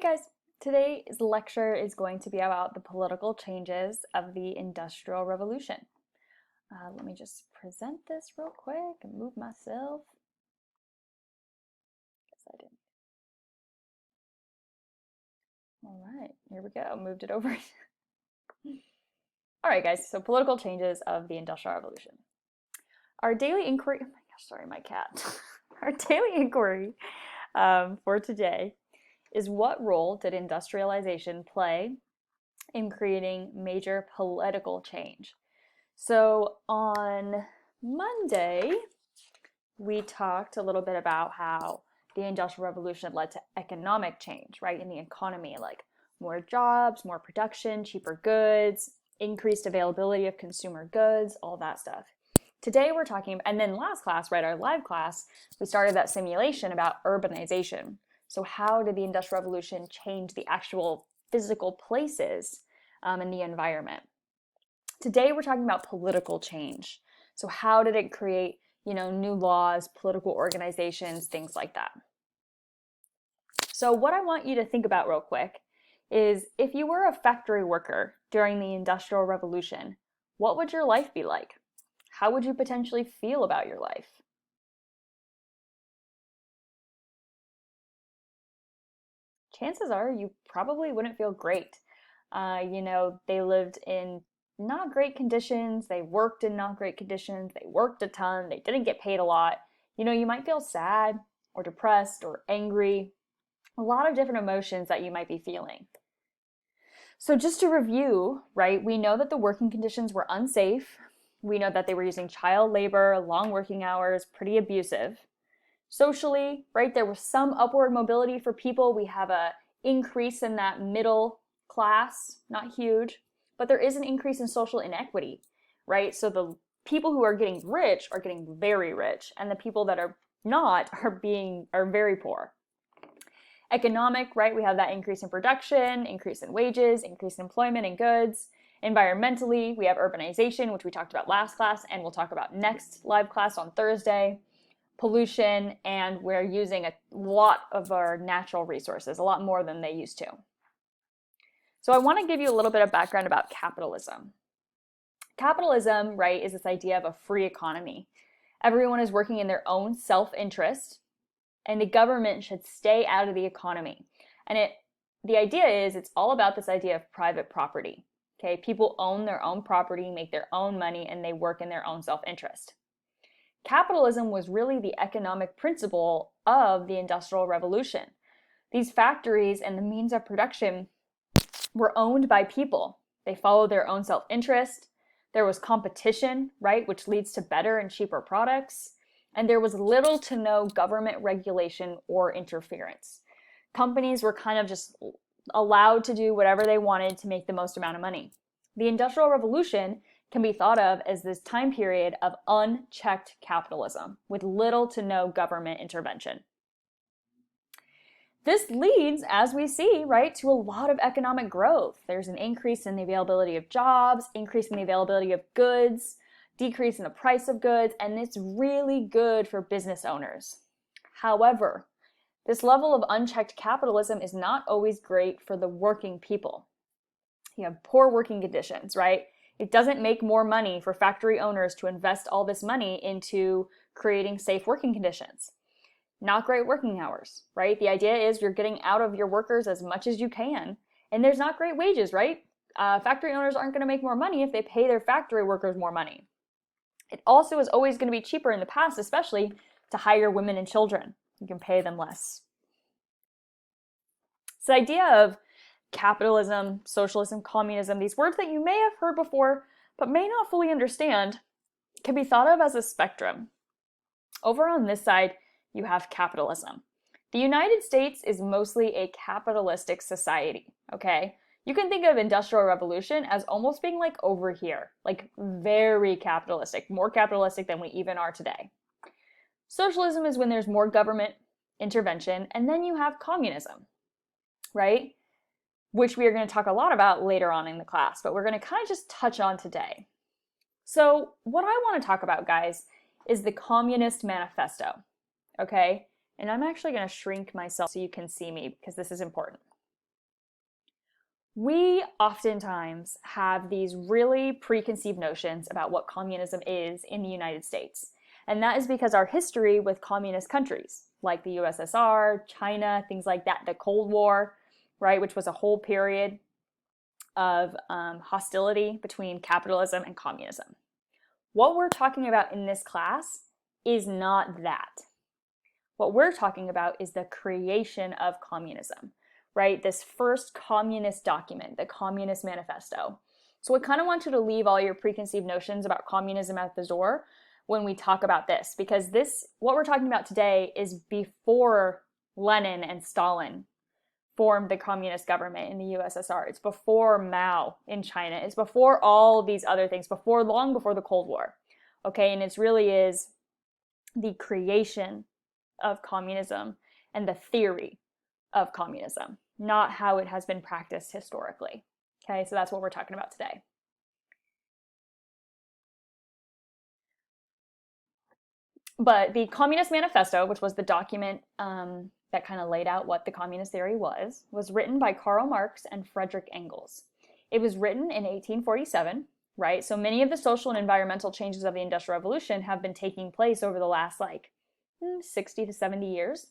Hey guys, today's lecture is going to be about the political changes of the Industrial Revolution. Let me just present this real quick and move myself. Guess I didn't. All right, here we go. Moved it over. All right, guys, so political changes of the Industrial Revolution. Our daily inquiry, oh my gosh, sorry, my cat. Our daily inquiry for today is what role did industrialization play in creating major political change? So on Monday, we talked a little bit about how the Industrial Revolution led to economic change, right, in the economy, like more jobs, more production, cheaper goods, increased availability of consumer goods, all that stuff. Today we're talking, and then last class, right, our live class, we started that simulation about urbanization. So how did the Industrial Revolution change the actual physical places in the environment? Today we're talking about political change. So how did it create, new laws, political organizations, things like that? So what I want you to think about real quick is if you were a factory worker during the Industrial Revolution, what would your life be like? How would you potentially feel about your life? Chances are you probably wouldn't feel great. They lived in not great conditions, they worked in not great conditions, they worked a ton, they didn't get paid a lot. You might feel sad or depressed or angry, a lot of different emotions that you might be feeling. So just to review, right, we know that the working conditions were unsafe. We know that they were using child labor, long working hours, pretty abusive. Socially, right, there was some upward mobility for people. We have an increase in that middle class, not huge, but there is an increase in social inequity, right? So the people who are getting rich are getting very rich, and the people that are not are very poor. Economic, right, we have that increase in production, increase in wages, increase in employment and goods. Environmentally, we have urbanization, which we talked about last class, and we'll talk about next live class on Thursday. Pollution, and we're using a lot of our natural resources, a lot more than they used to. So I want to give you a little bit of background about capitalism. Capitalism, right, is this idea of a free economy. Everyone is working in their own self-interest, and the government should stay out of the economy. And the idea is it's all about this idea of private property. Okay, people own their own property, make their own money, and they work in their own self-interest. Capitalism was really the economic principle of the Industrial Revolution. These factories and the means of production were owned by people. They followed their own self-interest. There was competition, right, which leads to better and cheaper products. And there was little to no government regulation or interference. Companies were kind of just allowed to do whatever they wanted to make the most amount of money. The Industrial Revolution can be thought of as this time period of unchecked capitalism with little to no government intervention. This leads, as we see, right, to a lot of economic growth. There's an increase in the availability of jobs, increase in the availability of goods, decrease in the price of goods, and it's really good for business owners. However, this level of unchecked capitalism is not always great for the working people. You have poor working conditions, right? It doesn't make more money for factory owners to invest all this money into creating safe working conditions. Not great working hours, right? The idea is you're getting out of your workers as much as you can, and there's not great wages, right? Factory owners aren't going to make more money if they pay their factory workers more money. It also is always going to be cheaper in the past, especially to hire women and children. You can pay them less. So the idea of capitalism, socialism, communism, these words that you may have heard before but may not fully understand, can be thought of as a spectrum. Over on this side, you have capitalism. The United States is mostly a capitalistic society, okay? You can think of Industrial Revolution as almost being like over here, like very capitalistic, more capitalistic than we even are today. Socialism is when there's more government intervention, and then you have communism, right? Which we are going to talk a lot about later on in the class, but we're going to kind of just touch on today. So what I want to talk about, guys, is the Communist Manifesto, okay? And I'm actually going to shrink myself so you can see me because this is important. We oftentimes have these really preconceived notions about what communism is in the United States. And that is because our history with communist countries, like the USSR, China, things like that, the Cold War, right, which was a whole period of hostility between capitalism and communism. What we're talking about in this class is not that. What we're talking about is the creation of communism, right? This first communist document, the Communist Manifesto. So I kind of want you to leave all your preconceived notions about communism at the door when we talk about this, because what we're talking about today is before Lenin and Stalin formed the communist government in the USSR. It's before Mao in China. It's before all these other things, long before the Cold War. Okay, and it really is the creation of communism and the theory of communism, not how it has been practiced historically. Okay, so that's what we're talking about today. But the Communist Manifesto, which was the document that kind of laid out what the communist theory was written by Karl Marx and Friedrich Engels. It was written in 1847, right? So many of the social and environmental changes of the Industrial Revolution have been taking place over the last 60 to 70 years.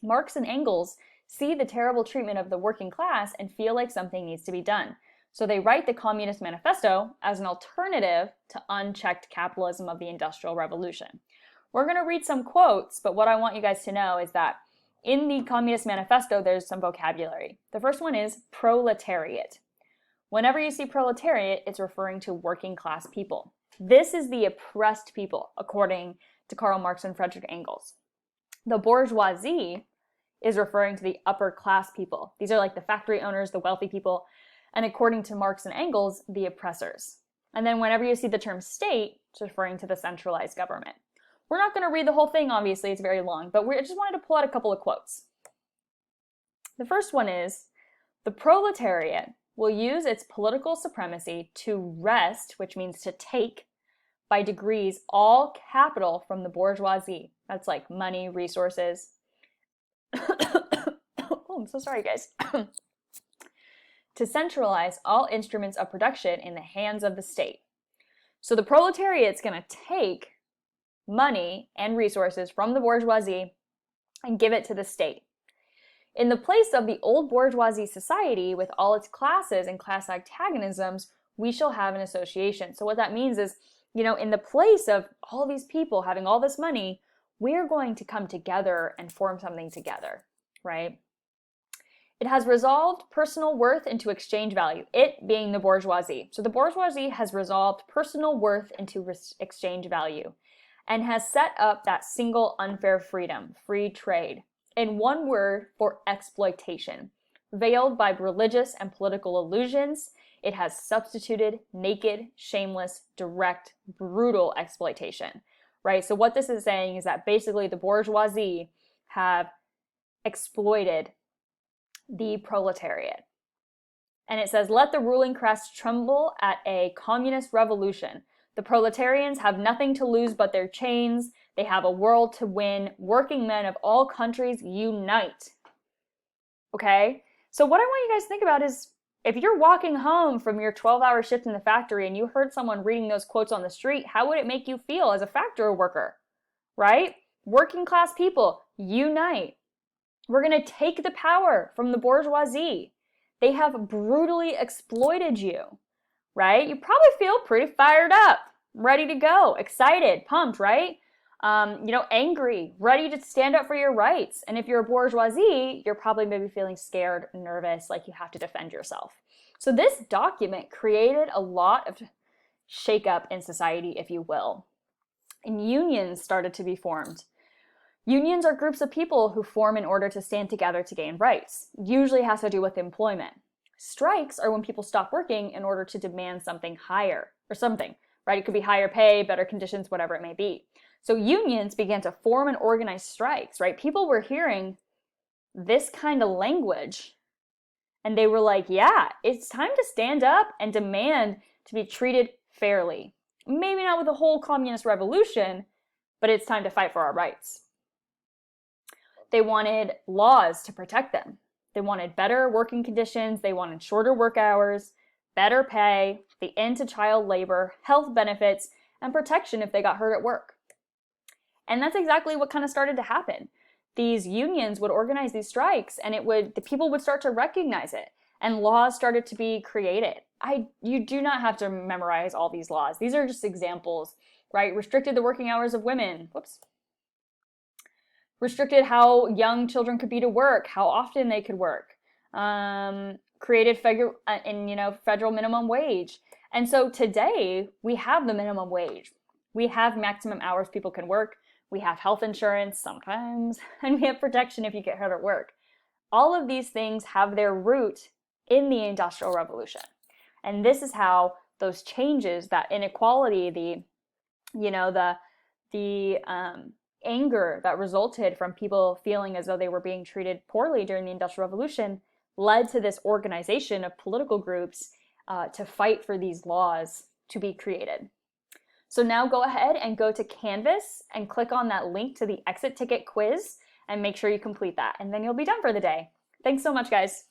Marx and Engels see the terrible treatment of the working class and feel like something needs to be done. So they write the Communist Manifesto as an alternative to unchecked capitalism of the Industrial Revolution. We're going to read some quotes, but what I want you guys to know is that in the Communist Manifesto, there's some vocabulary. The first one is proletariat. Whenever you see proletariat, it's referring to working class people. This is the oppressed people, according to Karl Marx and Friedrich Engels. The bourgeoisie is referring to the upper class people. These are like the factory owners, the wealthy people, and according to Marx and Engels, the oppressors. And then whenever you see the term state, it's referring to the centralized government. We're not going to read the whole thing, obviously, it's very long, but I just wanted to pull out a couple of quotes. The first one is, the proletariat will use its political supremacy to wrest, which means to take, by degrees, all capital from the bourgeoisie. That's like money, resources. Oh, I'm so sorry, guys. To centralize all instruments of production in the hands of the state. So the proletariat's going to take money and resources from the bourgeoisie and give it to the state. In the place of the old bourgeoisie society with all its classes and class antagonisms, we shall have an association. So what that means is, in the place of all these people having all this money, we're going to come together and form something together, right? It has resolved personal worth into exchange value, it being the bourgeoisie. So the bourgeoisie has resolved personal worth into exchange value and has set up that single unfair freedom, free trade, in one word, for exploitation. Veiled by religious and political illusions, it has substituted naked, shameless, direct, brutal exploitation, right? So what this is saying is that basically the bourgeoisie have exploited the proletariat. And it says, let the ruling class tremble at a communist revolution. The proletarians have nothing to lose but their chains. They have a world to win. Working men of all countries unite. Okay? So what I want you guys to think about is, if you're walking home from your 12-hour shift in the factory and you heard someone reading those quotes on the street, how would it make you feel as a factory worker? Right? Working class people, unite. We're going to take the power from the bourgeoisie. They have brutally exploited you. Right? You probably feel pretty fired up, ready to go, excited, pumped, right? Angry, ready to stand up for your rights. And if you're a bourgeoisie, you're probably maybe feeling scared, nervous, like you have to defend yourself. So this document created a lot of shakeup in society, if you will. And unions started to be formed. Unions are groups of people who form in order to stand together to gain rights. Usually has to do with employment. Strikes are when people stop working in order to demand something higher or something, right? It could be higher pay, better conditions, whatever it may be. So unions began to form and organize strikes, right? People were hearing this kind of language and they were like, yeah, it's time to stand up and demand to be treated fairly. Maybe not with the whole communist revolution, but it's time to fight for our rights. They wanted laws to protect them. They wanted better working conditions, they wanted shorter work hours, better pay, the end to child labor, health benefits, and protection if they got hurt at work. And that's exactly what kind of started to happen. These unions would organize these strikes, and the people would start to recognize it, and laws started to be created. You do not have to memorize all these laws. These are just examples, right? Restricted the working hours of women. Whoops. Restricted how young children could be to work, how often they could work. Created federal minimum wage. And so today we have the minimum wage. We have maximum hours people can work. We have health insurance sometimes, and we have protection if you get hurt at work. All of these things have their root in the Industrial Revolution. And this is how those changes, that inequality, the anger that resulted from people feeling as though they were being treated poorly during the Industrial Revolution led to this organization of political groups to fight for these laws to be created. So now go ahead and go to Canvas and click on that link to the exit ticket quiz and make sure you complete that, and then you'll be done for the day. Thanks so much, guys.